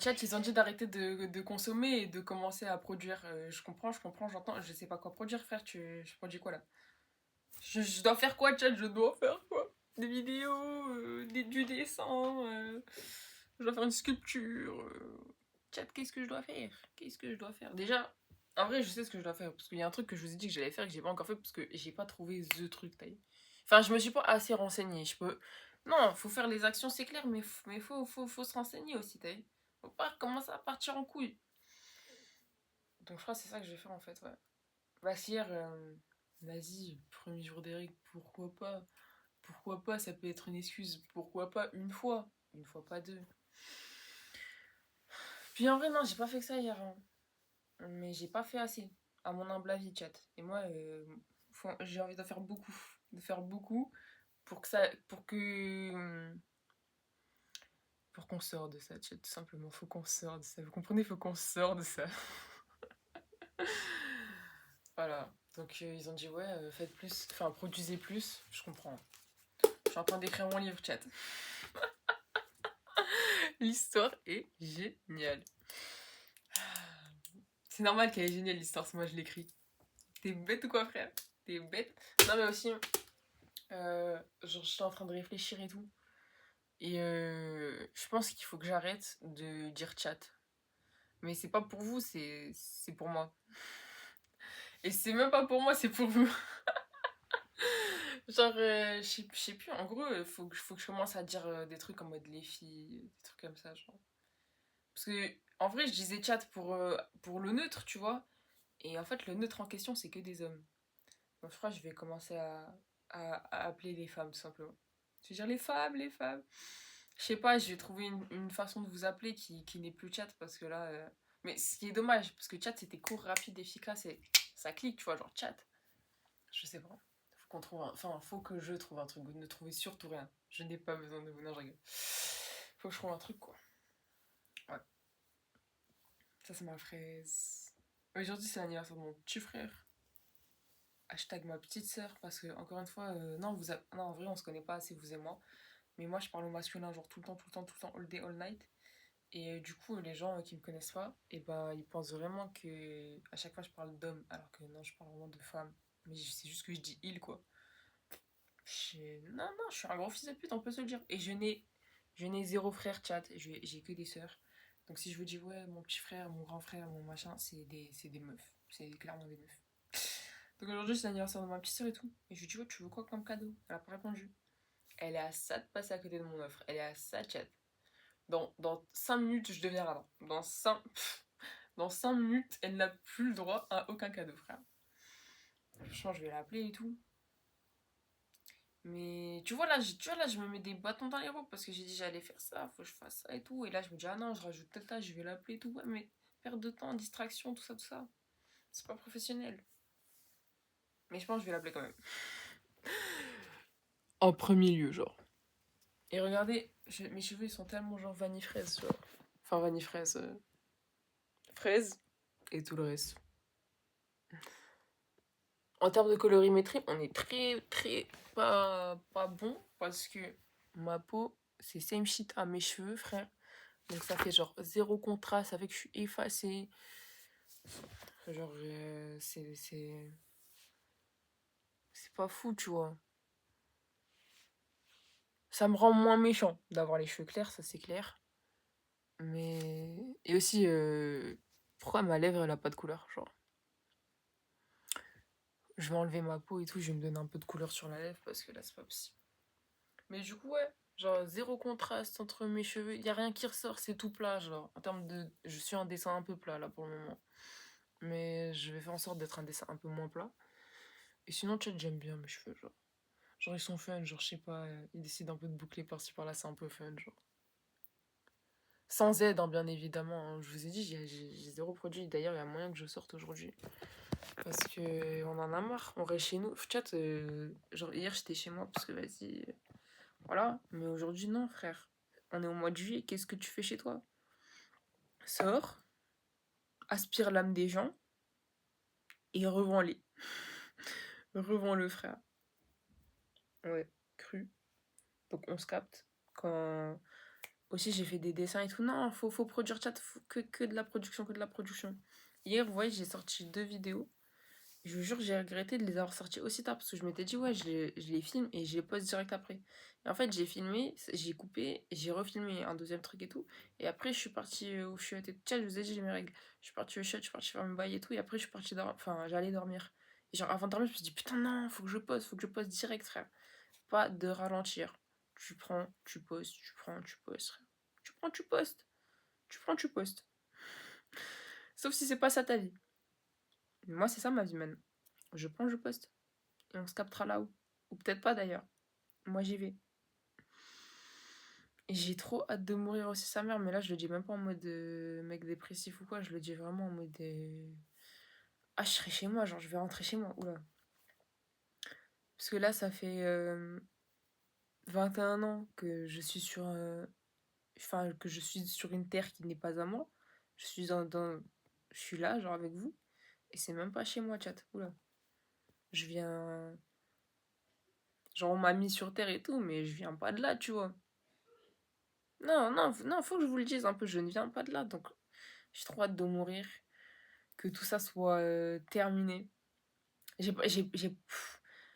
Chat, ils ont dit d'arrêter de consommer et de commencer à produire. Je comprends, j'entends. Je sais pas quoi produire, frère. Je produis quoi là? Je dois faire quoi, chat? Je dois faire quoi? Des vidéos, du dessin. Je dois faire une sculpture. Chat, qu'est-ce que je dois faire? Qu'est-ce que je dois faire? Déjà, en vrai, je sais ce que je dois faire. Parce qu'il y a un truc que je vous ai dit que j'allais faire que j'ai pas encore fait parce que j'ai pas trouvé the truc, taille. Enfin, je me suis pas assez renseignée. Je peux. Non, faut faire les actions, c'est clair, mais faut se renseigner aussi, taille. Faut pas commencer à partir en couille. Donc, je crois que c'est ça que je vais faire en fait, ouais. Bah, hier, vas-y, premier jour des règles, pourquoi pas? Pourquoi pas, ça peut être une excuse. Pourquoi pas une fois? Une fois, pas deux. Puis en vrai, non, j'ai pas fait que ça hier, hein. Mais j'ai pas fait assez, à mon humble avis, chat. Et moi, j'ai envie d'en faire beaucoup. De faire beaucoup pour que ça. Pour qu'on sorte de ça, chat, tout simplement. Faut qu'on sorte de ça. Vous comprenez? Faut qu'on sorte de ça. Voilà. Donc ils ont dit, ouais, faites plus. Enfin, produisez plus. Je comprends. Je suis en train d'écrire mon livre, chat. L'histoire est géniale. C'est normal qu'elle est géniale, l'histoire, si moi je l'écris. T'es bête ou quoi, frère? T'es bête? Non, mais aussi, genre, je suis en train de réfléchir et tout. Et je pense qu'il faut que j'arrête de dire chat. Mais c'est pas pour vous, c'est pour moi. Et c'est même pas pour moi, c'est pour vous. Genre, je sais plus, en gros, faut que je commence à dire des trucs en mode les filles, des trucs comme ça, genre. Parce que, en vrai, je disais chat pour le neutre, tu vois. Et en fait, le neutre en question, c'est que des hommes. Donc, je crois que je vais commencer à appeler les femmes, tout simplement. Je vais dire les femmes, les femmes. Je sais pas, je vais trouver une façon de vous appeler qui n'est plus chat parce que là. Mais ce qui est dommage, parce que chat c'était court, rapide, efficace et ça clique, tu vois, genre chat. Je sais pas. Faut qu'on trouve un. Enfin, faut que je trouve un truc. Vous ne trouvez surtout rien. Je n'ai pas besoin de vous. Non, je rigole. Faut que je trouve un truc, quoi. Ouais. Ça, c'est ma fraise. Aujourd'hui, c'est l'anniversaire de mon petit frère. Hashtag ma petite sœur. Parce que, encore une fois, non, non, en vrai, on se connaît pas assez, vous et moi. Mais moi, je parle au masculin, genre tout le temps, tout le temps, tout le temps, all day, all night. Et du coup, les gens qui me connaissent pas, et ben, ils pensent vraiment que à chaque fois je parle d'homme, alors que non, je parle vraiment de femme. Mais c'est juste que je dis il, quoi. Non, non, je suis un gros fils de pute, on peut se le dire. Et je n'ai zéro frère chat, j'ai que des sœurs. Donc si je vous dis, ouais, mon petit frère, mon grand frère, mon machin, c'est des meufs. C'est clairement des meufs. Donc aujourd'hui, c'est l'anniversaire de ma petite sœur et tout. Et je lui dis, ouais, tu veux quoi comme cadeau? Elle a pas répondu. Elle est à ça de passer à côté de mon offre. Elle est à ça, chat. Dans 5 minutes, je deviens radin. Dans 5 minutes, elle n'a plus le droit à aucun cadeau, frère. Franchement, je vais l'appeler et tout. Mais tu vois, là, je me mets des bâtons dans les roues parce que j'ai dit j'allais faire ça, faut que je fasse ça et tout. Et là, je me dis, ah non, je rajoute tel tas, je vais l'appeler et tout. Ouais, mais perte de temps, distraction, tout ça, tout ça. C'est pas professionnel. Mais je pense que je vais l'appeler quand même. En premier lieu, genre. Et regardez, mes cheveux, ils sont tellement genre vanille fraise, genre. Enfin, vanille fraise. Fraise et tout le reste. En termes de colorimétrie, on est très, très pas bon parce que ma peau, c'est same shit à mes cheveux, frère. Donc ça fait genre zéro contraste, ça fait que je suis effacée. Genre, c'est pas fou, tu vois. Ça me rend moins méchant d'avoir les cheveux clairs, ça c'est clair. Mais. Et aussi, pourquoi ma lèvre elle a pas de couleur, genre. Je vais enlever ma peau et tout, je vais me donner un peu de couleur sur la lèvre parce que là c'est pas possible. Mais du coup, ouais, genre zéro contraste entre mes cheveux, y a rien qui ressort, c'est tout plat, genre. En termes de. Je suis un dessin un peu plat là pour le moment. Mais je vais faire en sorte d'être un dessin un peu moins plat. Et sinon, tu sais, j'aime bien mes cheveux, genre. Genre, ils sont fun, genre, je sais pas, ils décident un peu de boucler par-ci par-là, c'est un peu fun, genre. Sans aide, hein, bien évidemment, hein. Je vous ai dit, j'ai zéro produit. D'ailleurs, il y a moyen que je sorte aujourd'hui. Parce que on en a marre, on reste chez nous. Chat, genre, hier, j'étais chez moi parce que vas-y. Voilà, mais aujourd'hui, non, frère. On est au mois de juillet, qu'est-ce que tu fais chez toi? Sors, aspire l'âme des gens et revends-les. Revends-le, frère. Ouais, cru. Donc on se capte. Aussi, j'ai fait des dessins et tout. Non, faut produire chat, que de la production, que de la production. Hier, vous voyez, j'ai sorti 2 vidéos. Je vous jure, j'ai regretté de les avoir sorties aussi tard parce que je m'étais dit, ouais, je les filme et je les poste direct après. Et en fait, j'ai filmé, j'ai coupé, j'ai refilmé un deuxième truc et tout. Et après, je suis partie au chiottes et tout. Tiens, je vous ai dit, j'ai mes règles. Je suis partie au chiottes, je suis partie faire mes bails et tout. Et après, je suis partie dormir. Enfin, j'allais dormir. Et genre, avant de dormir, je me suis dit, putain, non, faut que je poste direct, frère. Pas de ralentir. Tu prends, tu postes, tu prends, tu postes, frère. Tu prends, tu postes. Tu prends, tu postes. Sauf si c'est pas ça ta vie. Moi, c'est ça ma vie maintenant. Je prends, je poste. Et on se captera là-haut. Ou peut-être pas d'ailleurs. Moi j'y vais. Et j'ai trop hâte de mourir aussi sa mère, mais là je le dis même pas en mode mec dépressif ou quoi, je le dis vraiment en mode ah je serai chez moi, genre je vais rentrer chez moi, oula. Parce que là ça fait 21 ans que je suis sur enfin que je suis sur une terre qui n'est pas à moi. Je suis je suis là, genre avec vous, et c'est même pas chez moi, chat. Oula. Je viens. Genre on m'a mis sur terre et tout, mais je viens pas de là, tu vois. Non, non, non, faut que je vous le dise un peu, je ne viens pas de là, donc j'ai trop hâte de mourir, que tout ça soit terminé.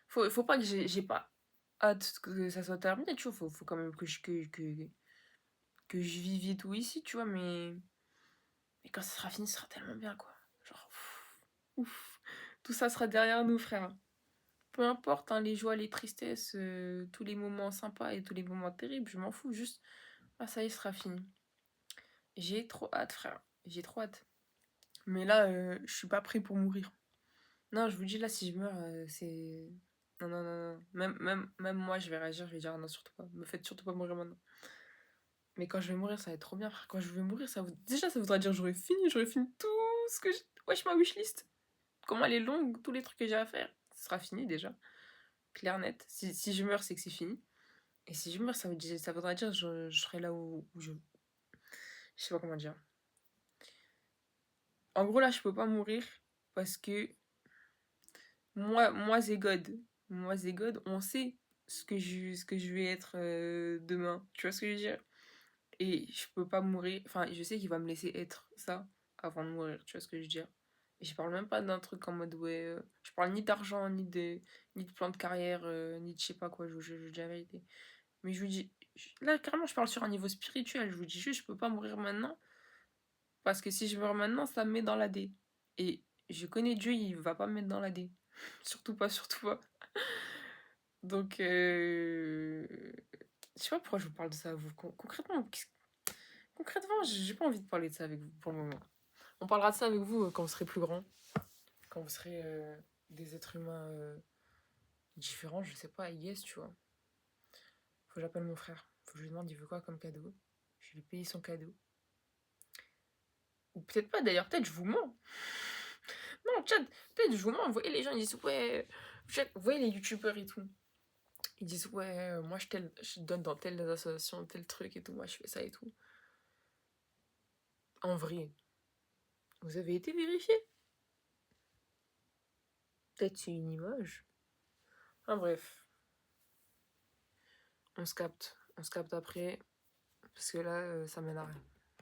Faut pas que j'ai pas hâte que ça soit terminé, tu vois, faut quand même que je vive et tout ici, tu vois, mais quand ça sera fini, ce sera tellement bien, quoi. Genre, ouf, tout ça sera derrière nous, frère. Peu importe, hein, les joies, les tristesses, tous les moments sympas et tous les moments terribles, je m'en fous, juste, ah ça y est, ce sera fini. J'ai trop hâte, frère, j'ai trop hâte. Mais là, je suis pas prêt pour mourir. Non, je vous dis, là, si je meurs, c'est... Non, non, non, non. Même moi, je vais réagir, je vais dire, ah non, surtout pas. Me faites surtout pas mourir maintenant. Mais quand je vais mourir, ça va être trop bien, frère. Quand je vais mourir, déjà, ça voudra dire j'aurais fini tout ce que j'ai... Wesh, ma wishlist. Comment elle est longue, tous les trucs que j'ai à faire. Ce sera fini, déjà. Clair, net. Si je meurs, c'est que c'est fini. Et si je meurs, ça voudra dire je serai là où je... Je sais pas comment dire. En gros, là, je peux pas mourir parce que moi c'est God. Moi c'est God, on sait ce que je vais être demain. Tu vois ce que je veux dire? Et je peux pas mourir. Enfin, je sais qu'il va me laisser être ça avant de mourir. Tu vois ce que je veux dire? Et je parle même pas d'un truc en mode ouais. Je parle ni d'argent, ni de plan de carrière, ni de je sais pas quoi. Je dis la vérité. Mais je vous dis. Là, carrément, je parle sur un niveau spirituel. Je vous dis juste, je peux pas mourir maintenant. Parce que si je meurs maintenant, ça me met dans la D. Et je connais Dieu, il va pas me mettre dans la D. Surtout pas, surtout pas. Donc, je sais pas pourquoi je vous parle de ça à vous. Concrètement, j'ai pas envie de parler de ça avec vous pour le moment. On parlera de ça avec vous quand vous serez plus grand. Quand vous serez des êtres humains différents, je sais pas, yes, tu vois. Faut que j'appelle mon frère. Faut que je lui demande il veut quoi comme cadeau. Je vais lui payer son cadeau. Ou peut-être pas d'ailleurs, peut-être je vous mens. Non, Chad, peut-être je vous mens. Vous voyez, les gens ils disent ouais. Vous voyez les youtubeurs et tout. Ils disent ouais, moi je donne dans telle association, tel truc et tout, moi je fais ça et tout. En vrai, vous avez été vérifié? Peut-être c'est une image. Enfin bref, on se capte après, parce que là, ça mène à rien.